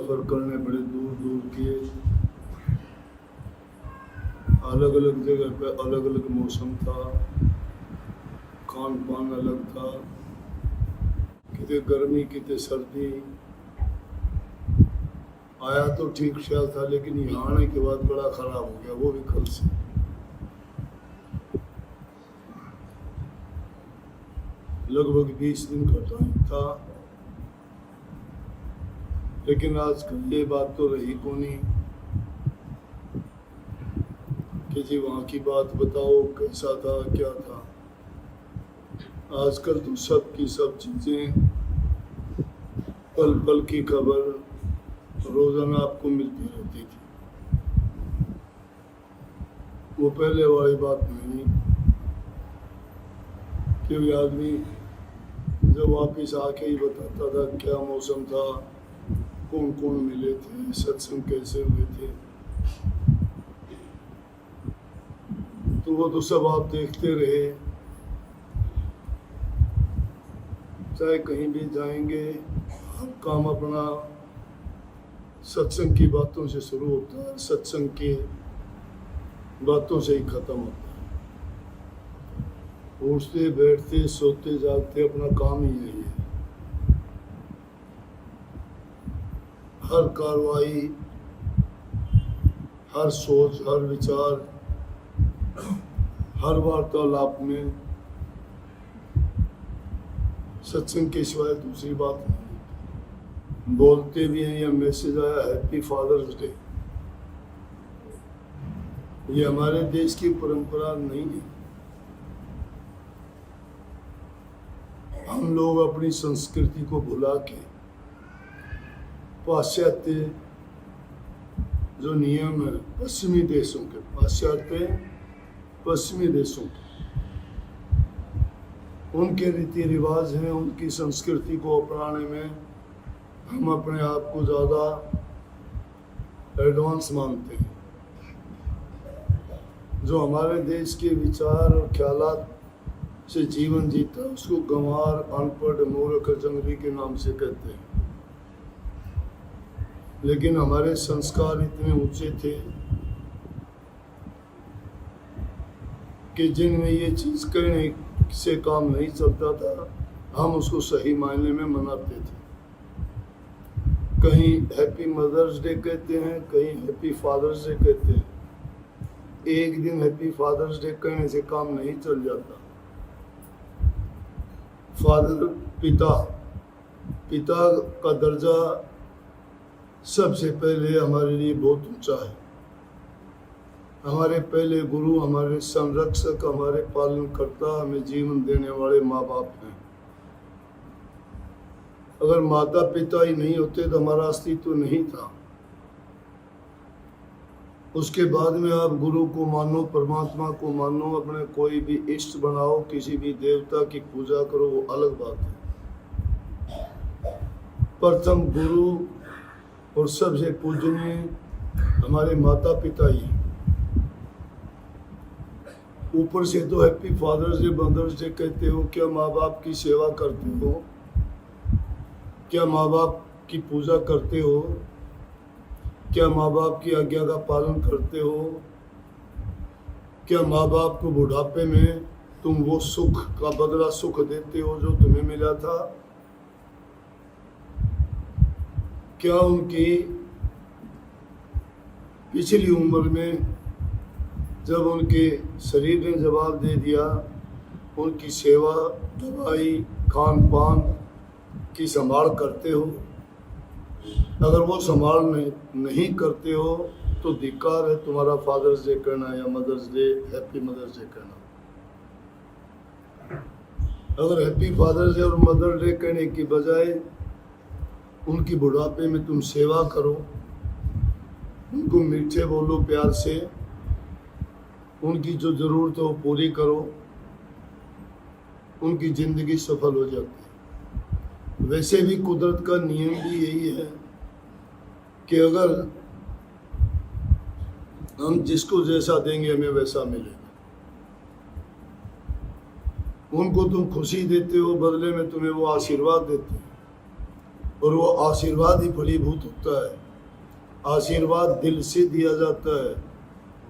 सफ़र करने बड़े दूर दूर के, अलग अलग जगह पे अलग अलग मौसम था, खान पान अलग था, कितने गर्मी कितने सर्दी। आया तो ठीक ख्याल था, लेकिन यहाँ आने के बाद बड़ा ख़राब हो गया, वो भी कल से। लगभग 20 दिन का टाइम था, लेकिन आजकल ये बात तो रही को नहीं कि जी वहाँ की बात बताओ कैसा था क्या था। आजकल तो सब की सब चीज़ें, पल पल की खबर रोज़ाना आपको मिलती रहती थी। वो पहले वाली बात नहीं कि आदमी जब वापिस आके ही बताता था क्या मौसम था, कौन कौन मिले थे, सत्संग कैसे हुए थे। तो वो तो सब आप देखते रहे। चाहे कहीं भी जाएंगे, हर काम अपना सत्संग की बातों से शुरू होता है, सत्संग की बातों से ही खत्म होता है। उठते बैठते सोते जागते अपना काम ही यही है। हर कार्रवाई, हर सोच, हर विचार, हर वार्तालाप में सत्संग के सिवाय दूसरी बात नहीं। बोलते भी हैं, या मैसेज आया हैप्पी फादर्स डे, ये हमारे देश की परंपरा नहीं है। हम लोग अपनी संस्कृति को भुला के पाश्चात्य जो नियम है पश्चिमी देशों के, पाश्चात्य पश्चिमी देशों के, उनके रीति रिवाज हैं, उनकी संस्कृति को अपनाने में हम अपने आप को ज़्यादा एडवांस मानते हैं। जो हमारे देश के विचार और ख्यालात से जीवन जीता उसको गंवार, अनपढ़, मूर्ख, जंगली के नाम से कहते हैं। लेकिन हमारे संस्कार इतने ऊंचे थे कि जिनमें ये चीज़ कहने से काम नहीं चलता था, हम उसको सही मायने में मनाते थे। कहीं हैप्पी मदर्स डे कहते हैं, कहीं हैप्पी फादर्स डे कहते हैं। एक दिन हैप्पी फादर्स डे कहने से काम नहीं चल जाता। फादर, पिता, पिता का दर्जा सबसे पहले हमारे लिए बहुत ऊंचा है। हमारे पहले गुरु, हमारे संरक्षक, हमारे पालनकर्ता, हमें जीवन देने वाले माँ बाप हैं। अगर माता पिता ही नहीं होते तो हमारा अस्तित्व तो नहीं था। उसके बाद में आप गुरु को मानो, परमात्मा को मानो, अपने कोई भी इष्ट बनाओ, किसी भी देवता की पूजा करो, वो अलग बात है। प्रथम गुरु और सबसे पूजनीय हमारे माता पिता ही। ऊपर से तो happy father's day, mother's day कहते हो, क्या माँ बाप की सेवा करते हो? क्या माँ बाप की पूजा करते हो? क्या माँ बाप की आज्ञा का पालन करते हो? क्या माँ बाप को बुढ़ापे में तुम वो सुख का बदला सुख देते हो जो तुम्हें मिला था? क्या उनकी पिछली उम्र में जब उनके शरीर ने जवाब दे दिया, उनकी सेवा, दवाई, खान पान की संभाल करते हो? अगर वो संभाल नहीं करते हो तो धिक्कार है तुम्हारा फादर्स डे करना या mother's day, happy mother's day करना। अगर हैप्पी फादर्स डे और मदर्स डे कहने की बजाय उनकी बुढ़ापे में तुम सेवा करो, उनको मीठे बोलो प्यार से, उनकी जो ज़रूरत है वो पूरी करो, उनकी ज़िंदगी सफल हो जाती है। वैसे भी कुदरत का नियम भी यही है कि अगर हम जिसको जैसा देंगे हमें वैसा मिलेगा। उनको तुम खुशी देते हो, बदले में तुम्हें वो आशीर्वाद देते हैं। और वो आशीर्वाद ही फलीभूत होता है। आशीर्वाद दिल से दिया जाता है,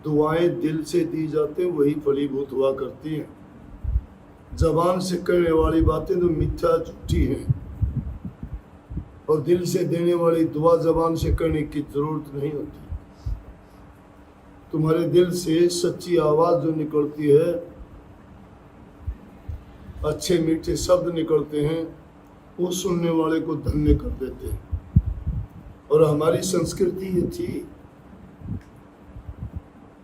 दुआएं दिल से दी जाती हैं, वही फलीभूत हुआ करती हैं। जबान से करने वाली बातें तो मिथ्या झूठी हैं, और दिल से देने वाली दुआ जबान से करने की जरूरत नहीं होती। तुम्हारे दिल से सच्ची आवाज जो निकलती है, अच्छे मीठे शब्द निकलते हैं, वो सुनने वाले को धन्य कर देते हैं। और हमारी संस्कृति ये थी,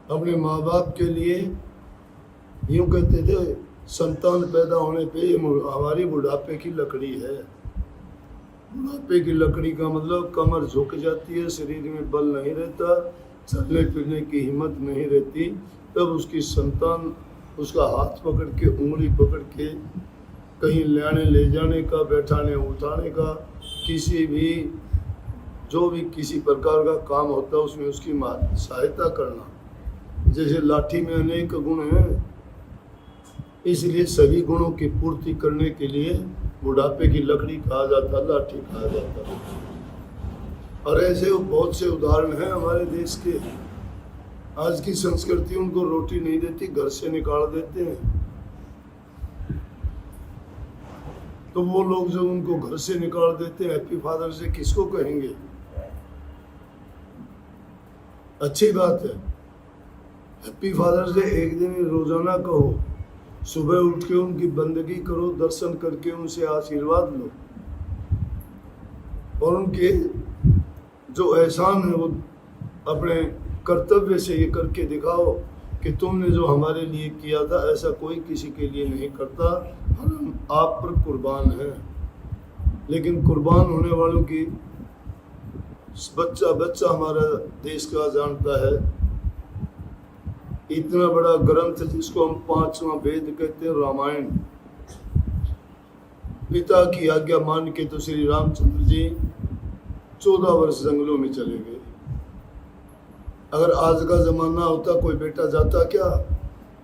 अपने माँ बाप के लिए यूं कहते थे, संतान पैदा होने पे ये हमारी बुढ़ापे की लकड़ी है। बुढ़ापे की लकड़ी का मतलब कमर झुक जाती है, शरीर में बल नहीं रहता, चलने फिरने की हिम्मत नहीं रहती। तब उसकी संतान उसका हाथ पकड़ के, उंगली पकड़ के कहीं लाने ले जाने का, बैठाने उठाने का, किसी भी जो भी किसी प्रकार का काम होता है उसमें उसकी सहायता करना। जैसे लाठी में अनेक गुण हैं, इसलिए सभी गुणों की पूर्ति करने के लिए बुढ़ापे की लकड़ी कहा जाता, लाठी कहा जाता। और ऐसे बहुत से उदाहरण हैं हमारे देश के। आज की संस्कृति उनको रोटी नहीं देती, घर से निकाल देते हैं। तो वो लोग जो उनको घर से निकाल देते हैं, हैप्पी फादर से किसको कहेंगे? अच्छी बात है, हैप्पी फादर से एक दिन रोजाना कहो, सुबह उठ के उनकी बंदगी करो, दर्शन करके उनसे आशीर्वाद लो, और उनके जो एहसान है वो अपने कर्तव्य से ये करके दिखाओ कि तुमने जो हमारे लिए किया था ऐसा कोई किसी के लिए नहीं करता, हम आप पर कुर्बान हैं। लेकिन कुर्बान होने वालों की बच्चा बच्चा हमारा देश का जानता है। इतना बड़ा ग्रंथ जिसको हम 5वां वेद कहते हैं, रामायण, पिता की आज्ञा मान के तो श्री रामचंद्र जी 14 वर्ष जंगलों में चले गए। अगर आज का जमाना होता, कोई बेटा जाता क्या,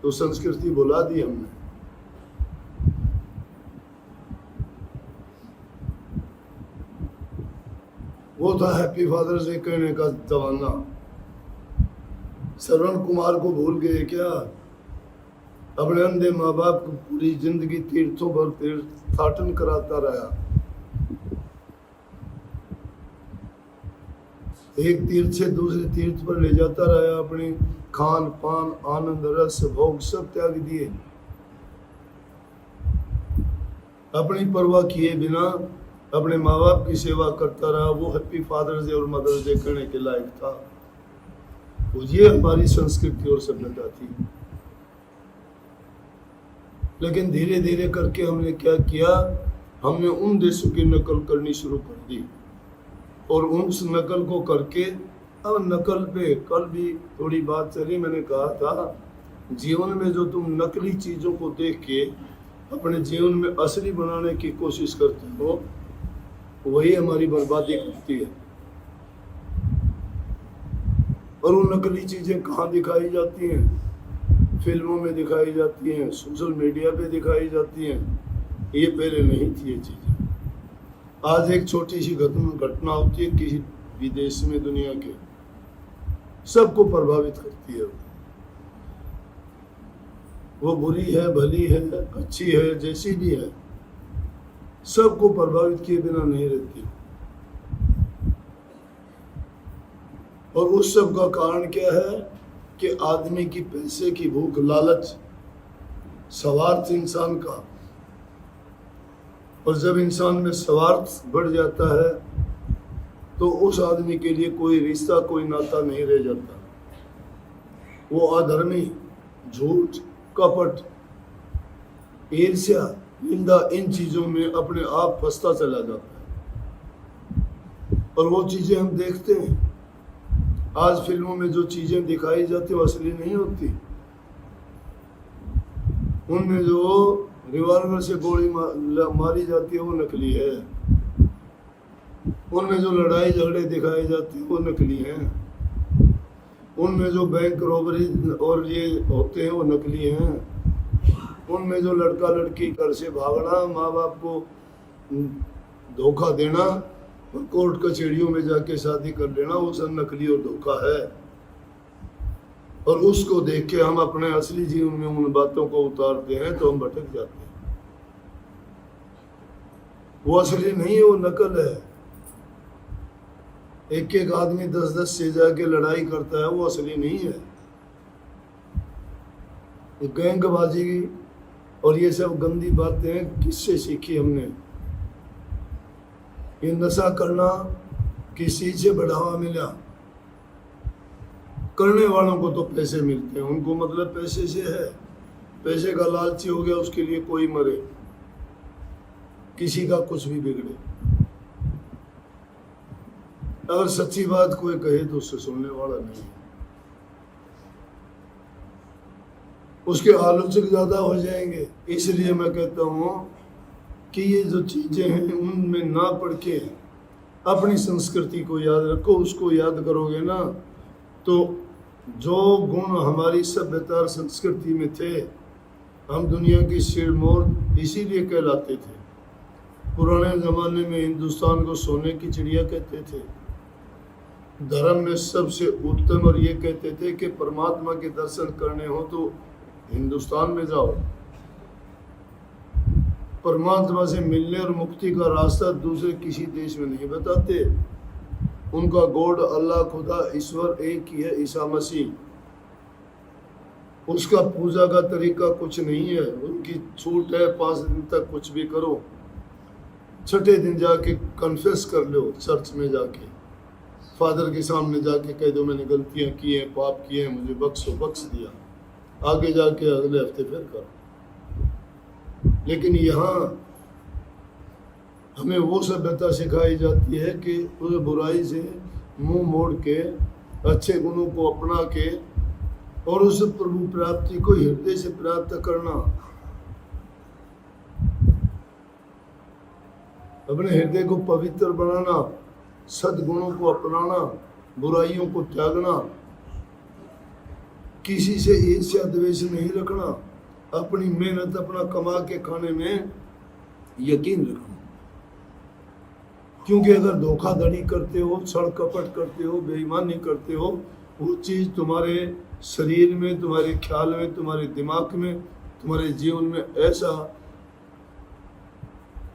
तो संस्कृति भुला दी हमने। वो था हैप्पी फादर्स डे कहने का जमाना। श्रवण कुमार को भूल गए क्या? अपने अंधे माँ बाप को पूरी जिंदगी तीर्थों पर तीर्थाटन कराता रहा। एक तीर्थ से दूसरे तीर्थ पर ले जाता रहा, अपने खान पान आनंद रस भोग सब त्याग दिए, अपनी परवाह किए बिना अपने माँ बाप की सेवा करता रहा। वो हैप्पी फादर्स डे और मदर्स डे करने के लायक था। तो ये हमारी संस्कृति और सभ्यता थी। लेकिन धीरे धीरे करके हमने क्या किया, हमने उन देशों की नकल करनी शुरू कर दी, और उस नकल को करके अब नकल पे कल भी थोड़ी बात चली। मैंने कहा था, जीवन में जो तुम नकली चीज़ों को देख के अपने जीवन में असली बनाने की कोशिश करते हो, वही हमारी बर्बादी करती है। और वो नकली चीज़ें कहाँ दिखाई जाती हैं? फिल्मों में दिखाई जाती हैं, सोशल मीडिया पे दिखाई जाती हैं। ये पहले नहीं थी ये चीज़ें। आज एक छोटी सी घटना होती है किसी भी देश में दुनिया के, सबको प्रभावित करती है। वो बुरी है, भली है, अच्छी है, जैसी भी है, सबको प्रभावित किए बिना नहीं रहती। और उस सब का कारण क्या है कि आदमी की पैसे की भूख, लालच, स्वार्थ इंसान का। और जब इंसान में स्वार्थ बढ़ जाता है तो उस आदमी के लिए कोई रिश्ता, कोई नाता नहीं रह जाता। वो अधर्मी, झूठ, कपट, ईर्ष्या, निंदा, इन चीज़ों में अपने आप फंसता चला जाता है। और वो चीज़ें हम देखते हैं आज फिल्मों में, जो चीज़ें दिखाई जाती हैं वो असली नहीं होती। उनमें जो रिवॉल्वर से गोली मारी जाती है वो नकली है। उनमें जो लड़ाई झगड़े दिखाए जाते हैं वो नकली हैं। उनमें जो बैंक रॉबरी और ये होते हैं वो नकली हैं। उनमें जो लड़का लड़की घर से भागना, माँ बाप को धोखा देना, और कोर्ट कचहरियों में जाके शादी कर लेना वो सब नकली और धोखा है। और उसको देख के हम अपने असली जीवन में उन बातों को उतारते हैं तो हम भटक जाते हैं। वो असली नहीं है, वो नकल है। एक एक आदमी 10-10 से जाके लड़ाई करता है, वो असली नहीं है। ये गैंगबाजी और ये सब गंदी बातें किससे सीखी हमने? ये नशा करना किसी से बढ़ावा मिला? करने वालों को तो पैसे मिलते हैं, उनको मतलब पैसे से है। पैसे का लालची हो गया, उसके लिए कोई मरे, किसी का कुछ भी बिगड़े। अगर सच्ची बात कोई कहे तो उससे सुनने वाला नहीं, उसके आलोचक ज्यादा हो जाएंगे। इसलिए मैं कहता हूँ कि ये जो चीजें हैं उनमें ना पढ़ के अपनी संस्कृति को याद रखो। उसको याद करोगे ना तो जो गुण हमारी सभ्यता और संस्कृति में थे, हम दुनिया की सिरमौर इसीलिए कहलाते थे। पुराने जमाने में हिंदुस्तान को सोने की चिड़िया कहते थे। धर्म में सबसे उत्तम और ये कहते थे कि परमात्मा के दर्शन करने हो तो हिंदुस्तान में जाओ। परमात्मा से मिलने और मुक्ति का रास्ता दूसरे किसी देश में नहीं बताते। उनका गॉड, अल्लाह, खुदा, ईश्वर एक ही है, ईसा मसीह। उसका पूजा का तरीका कुछ नहीं है, उनकी छूट है 5 दिन तक कुछ भी करो, 6ठे दिन जाके कन्फेस कर लो, चर्च में जाके फादर के सामने जाके कह दो मैंने गलतियां की हैं, पाप किए हैं, मुझे बख्श दिया। आगे जाके अगले हफ्ते फिर करो। लेकिन यहाँ हमें वो सभ्यता सिखाई जाती है कि उस बुराई से मुंह मोड़ के अच्छे गुणों को अपना के और उस प्रभु प्राप्ति को हृदय से प्राप्त करना, अपने हृदय को पवित्र बनाना, सद्गुणों को अपनाना, बुराइयों को त्यागना, किसी से ईर्ष्या द्वेष नहीं रखना, अपनी मेहनत अपना कमा के खाने में यकीन रखना। क्योंकि अगर धोखाधड़ी करते हो, छल कपट करते हो, बेईमानी करते हो, वो चीज तुम्हारे शरीर में, तुम्हारे ख्याल में, तुम्हारे दिमाग में, तुम्हारे जीवन में ऐसा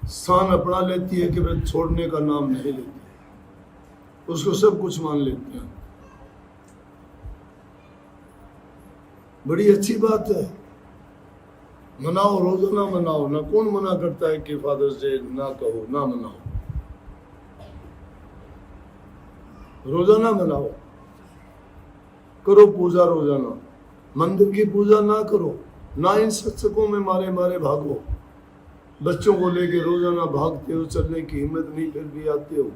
स्थान अपना लेती है कि वह छोड़ने का नाम नहीं लेती, उसको सब कुछ मान लेते हैं। बड़ी अच्छी बात है, मनाओ, रोजाना मनाओ। ना कौन मना करता है कि फादर्स डे ना कहो, ना मनाओ, रोजाना मनाओ, करो पूजा रोजाना। मंदिर की पूजा ना करो, ना इन सत्संगों में मारे मारे भागो। बच्चों को लेके रोजाना भागते हो, चलने की हिम्मत नहीं, फिर भी आते हो,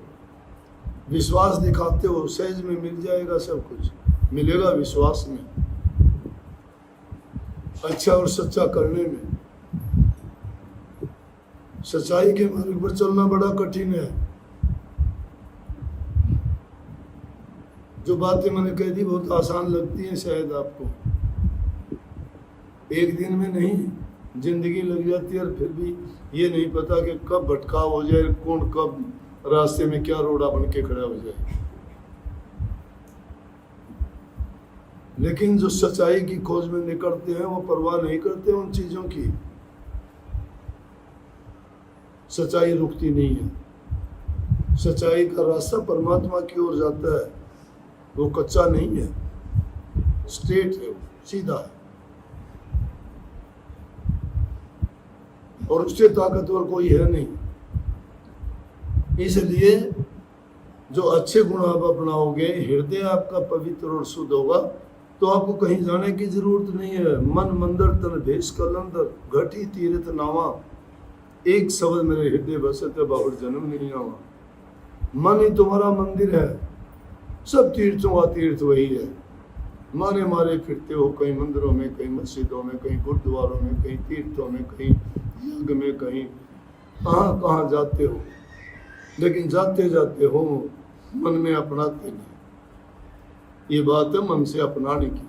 विश्वास दिखाते हो, सहज में मिल जाएगा, सब कुछ मिलेगा विश्वास में, अच्छा और सच्चा करने में। सच्चाई के मार्ग पर चलना बड़ा कठिन है। जो बातें मैंने कह दी बहुत आसान लगती हैं शायद आपको, एक दिन में नहीं, जिंदगी लग जाती है। और फिर भी ये नहीं पता कि कब भटकाव हो जाए, कौन कब रास्ते में क्या रोड़ा बन के खड़ा हो जाए। लेकिन जो सच्चाई की खोज में निकलते हैं वो परवाह नहीं करते उन चीजों की। सच्चाई रुकती नहीं है, सच्चाई का रास्ता परमात्मा की ओर जाता है, वो कच्चा नहीं है, स्ट्रेट है, सीधा है, और उससे ताकतवर कोई है नहीं। इसलिए जो अच्छे गुण आप अपनाओगे, हृदय आपका पवित्र और शुद्ध होगा, तो आपको कहीं जाने की जरूरत नहीं है। मन मंदिर तन भेष कलंदर, घटी तीर्थ नावा, एक शब्द मेरे हृदय बसत बाहुर जन्म नहीं आवा। मन ही तुम्हारा मंदिर है, सब तीर्थों का तीर्थ वही है। मारे मारे फिरते हो, कहीं मंदिरों में, कहीं मस्जिदों में, कहीं गुरुद्वारों में, कहीं तीर्थों में, कहीं यज्ञ में, कहीं कहाँ कहाँ जाते हो, लेकिन जाते जाते हो मन में अपनाते नहीं। ये बात है मन से अपनाने की।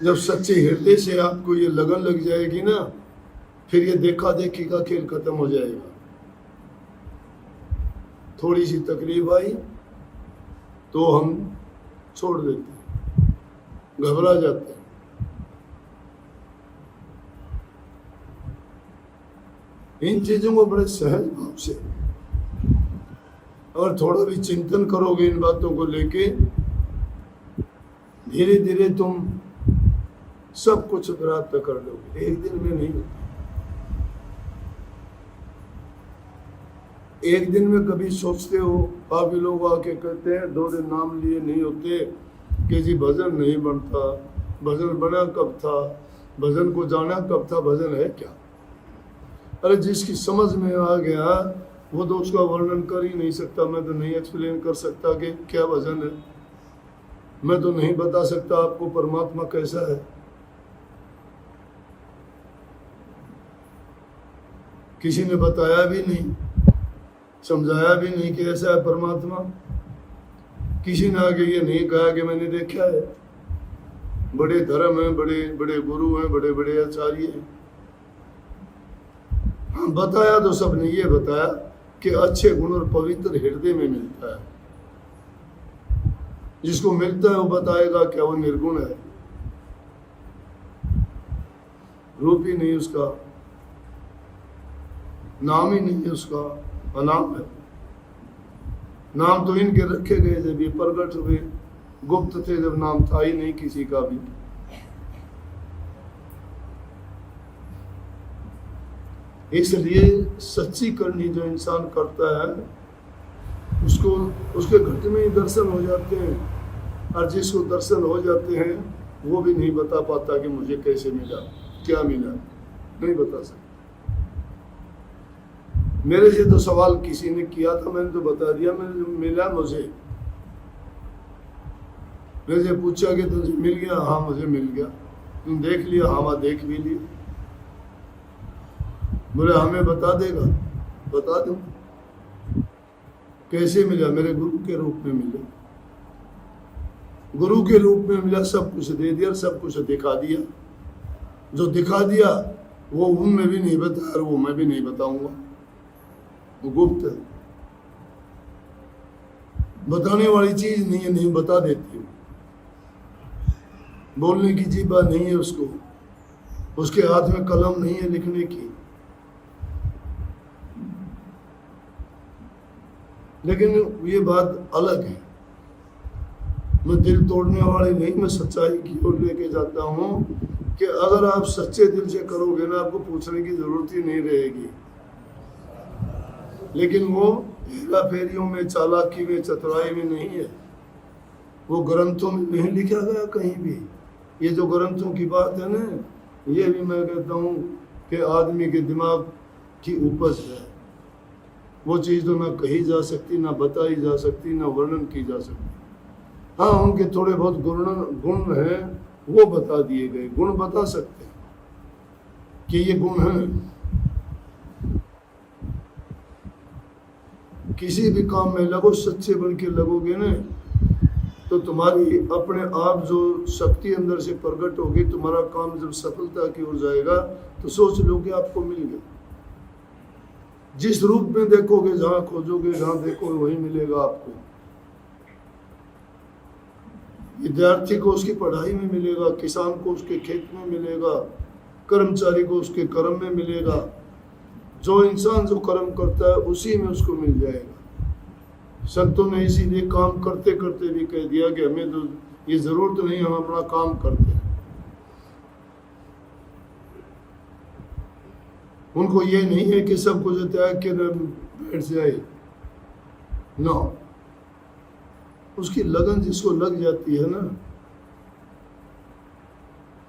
जब सच्चे हृदय से आपको ये लगन लग जाएगी ना, फिर ये देखा देखी का खेल खत्म हो जाएगा। थोड़ी सी तकलीफ आई तो हम छोड़ देते हैं, घबरा जाते हैं। इन चीजों को बड़े सहज भाव से और थोड़ा भी चिंतन करोगे इन बातों को लेके, धीरे धीरे तुम सब कुछ प्राप्त कर लोगे। एक दिन में नहीं होता। एक दिन में कभी सोचते हो, काफी लोग आके कहते हैं 2 दिन नाम लिए नहीं होते कि जी भजन नहीं बनता, भजन बना कब था, भजन को जाना कब था, भजन है क्या? अरे जिसकी समझ में आ गया वो तो उसका वर्णन कर ही नहीं सकता। मैं तो नहीं एक्सप्लेन कर सकता कि क्या भजन है। मैं तो नहीं बता सकता आपको परमात्मा कैसा है। किसी ने बताया भी नहीं, समझाया भी नहीं कि ऐसा है परमात्मा। किसी ने आगे ये नहीं कहा कि मैंने देखा है। बड़े धर्म हैं, बड़े बड़े गुरु हैं, बड़े बड़े आचार्य हैं। हाँ, बताया तो सबने ये बताया कि अच्छे गुण और पवित्र हृदय में मिलता है। जिसको मिलता है वो बताएगा क्या वो निर्गुण है, रूप ही नहीं उसका, नाम ही नहीं है उसका, अनाम है। नाम तो इनके रखे गए जब ये प्रगट हुए, गुप्त थे जब नाम था ही नहीं किसी का भी। इसलिए सच्ची करनी जो इंसान करता है उसको उसके घट में ही दर्शन हो जाते हैं। और जिसको दर्शन हो जाते हैं वो भी नहीं बता पाता कि मुझे कैसे मिला, क्या मिला, नहीं बता सकता। मेरे से तो सवाल किसी ने किया था, मैंने तो बता दिया मैंने मिला मुझे। मेरे से पूछा कि तुझे मिल गया? हाँ मुझे मिल गया। तुम देख लिया? हाँ मैं देख भी लिया। बोले हमें बता देगा? बता दूं। कैसे मिला? मेरे गुरु के रूप में मिला। गुरु के रूप में मिला, सब कुछ दे दिया, सब कुछ दिखा दिया। जो दिखा दिया वो उनमें भी नहीं बताया और वो मैं भी नहीं बताऊंगा, वो गुप्त है। बताने वाली चीज नहीं है, नहीं बता देती हूँ। बोलने की जीभा नहीं है उसको, उसके हाथ में कलम नहीं है लिखने की। लेकिन ये बात अलग है। मैं दिल तोड़ने वाली नहीं, मैं सच्चाई की ओर लेके जाता हूँ कि अगर आप सच्चे दिल से करोगे ना, आपको पूछने की जरूरत ही नहीं रहेगी। लेकिन वो हेरा फेरियों में, चालाकी में, चतुराई में नहीं है। वो ग्रंथों में नहीं लिखा गया कहीं भी। ये जो ग्रंथों की बात है ना, ये भी मैं कहता हूँ कि आदमी के दिमाग की उपज है। वो चीज़ तो ना कही जा सकती, ना बताई जा सकती, ना वर्णन की जा सकती। हाँ, उनके थोड़े बहुत गुण हैं, वो बता दिए गए। गुण बता सकते हैं कि ये गुण है। किसी भी काम में लगो, सच्चे बन के लगोगे ना, तो तुम्हारी अपने आप जो शक्ति अंदर से प्रकट होगी, तुम्हारा काम जब सफलता की ओर जाएगा तो सोच लो कि आपको मिल गया। जिस रूप में देखोगे, जहां खोजोगे, जहां देखोगे, वही मिलेगा आपको। विद्यार्थी को उसकी पढ़ाई में मिलेगा, किसान को उसके खेत में मिलेगा, कर्मचारी को उसके कर्म में मिलेगा। जो इंसान जो कर्म करता है उसी में उसको मिल जाएगा। संतों ने इसीलिए काम करते करते भी कह दिया कि हमें तो ये जरूरत नहीं, हम अपना काम करते हैं। उनको ये नहीं है कि सब कुछ त्याग के बैठ जाए ना। उसकी लगन जिसको लग जाती है ना,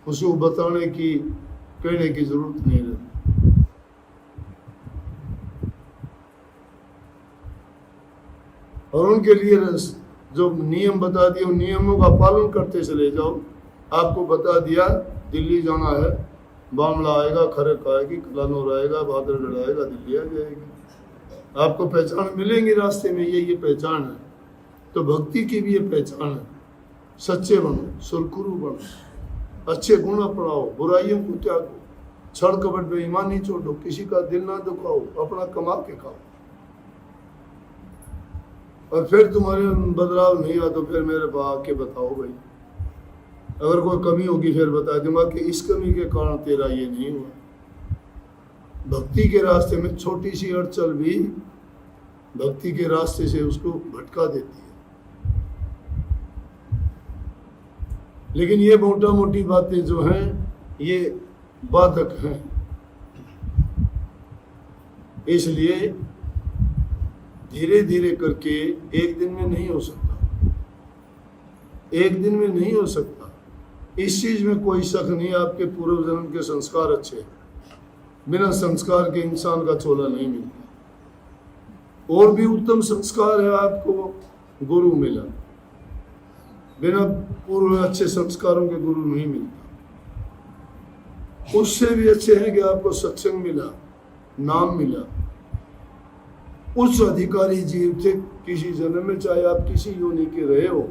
उसको बताने की, कहने की जरूरत नहीं रहती। और उनके लिए जो नियम बता दिए, उन नियमों का पालन करते चले जाओ। आपको बता दिया दिल्ली जाना है, बामला आएगा, खरक आएगी, कलानौर आएगा, भादरगढ़ आएगा, दिल्ली आ जाएगी। आपको पहचान मिलेंगी रास्ते में, ये पहचान है। तो भक्ति की भी ये पहचान है। सच्चे बनो, सुरकुरु बनो, अच्छे गुण अपनाओ, बुराइयों को त्यागो, छड़ कपट बेईमानी छोड़ो, किसी का दिल ना दुखाओ, अपना कमा के खाओ। और फिर तुम्हारे बदलाव नहीं हुआ तो फिर मेरे पास आके बताओ भाई, अगर कोई कमी होगी फिर बता दूंगा कि इस कमी के कारण तेरा ये नहीं हुआ। भक्ति के रास्ते में छोटी सी अड़चन भी भक्ति के रास्ते से उसको भटका देती है। लेकिन ये मोटा मोटी बातें जो हैं ये बाधक हैं, इसलिए धीरे धीरे करके एक दिन में नहीं हो सकता, एक दिन में नहीं हो सकता। इस चीज में कोई शक नहीं, आपके पूर्व जन्म के संस्कार अच्छे हैं, बिना संस्कार के इंसान का चोला नहीं मिलता। और भी उत्तम संस्कार है, आपको गुरु मिला, बिना पूर्व अच्छे संस्कारों के गुरु नहीं मिलता। उससे भी अच्छे हैं कि आपको सत्संग मिला, नाम मिला। उस अधिकारी जीव थे किसी जन्म में, चाहे आप किसी योनि के रहे हो,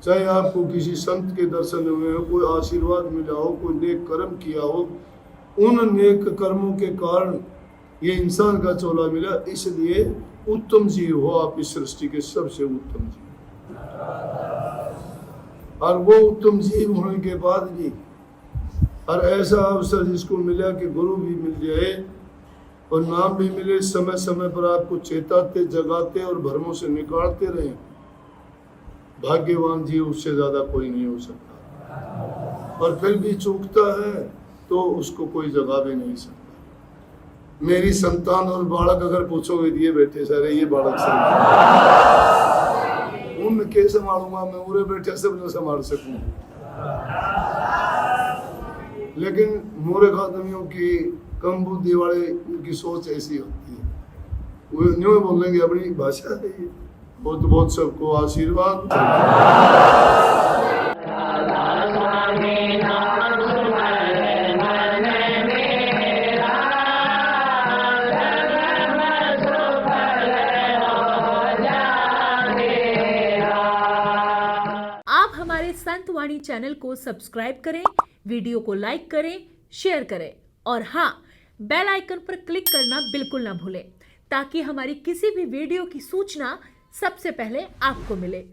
चाहे आपको किसी संत के दर्शन हुए हो, कोई आशीर्वाद मिला हो, कोई नेक कर्म किया हो, उन नेक कर्मों के कारण ये इंसान का चोला मिला। इसलिए उत्तम जीव हो आप, इस सृष्टि के सबसे उत्तम जीव। और वो उत्तम जीव होने के बाद भी और ऐसा अवसर जिसको मिला कि गुरु भी मिल जाए और नाम भी मिले, समय समय पर आपको चेताते, जगाते और भ्रमों से निकालते रहे, भाग्यवान जीव उससे ज्यादा कोई नहीं हो सकता। और फिर भी चूकता है तो उसको कोई जगा भी नहीं सकता। मेरी संतान और बालक अगर पूछोगे ये बैठे सारे, ये बालक उन के संभालूंगा मैं, उरे बैठे सब न संभाल सकूं। लेकिन मूर्ख आदमियों की, कम बुद्धि वाले की सोच ऐसी होती है, वो न्यू बोलेंगे अपनी भाषा है। बहुत बहुत सबको आशीर्वाद। आप हमारे संत वाणी चैनल को सब्सक्राइब करें, वीडियो को लाइक करें, शेयर करें और हाँ, बेल आइकन पर क्लिक करना बिल्कुल ना भूलें, ताकि हमारी किसी भी वीडियो की सूचना सबसे पहले आपको मिले।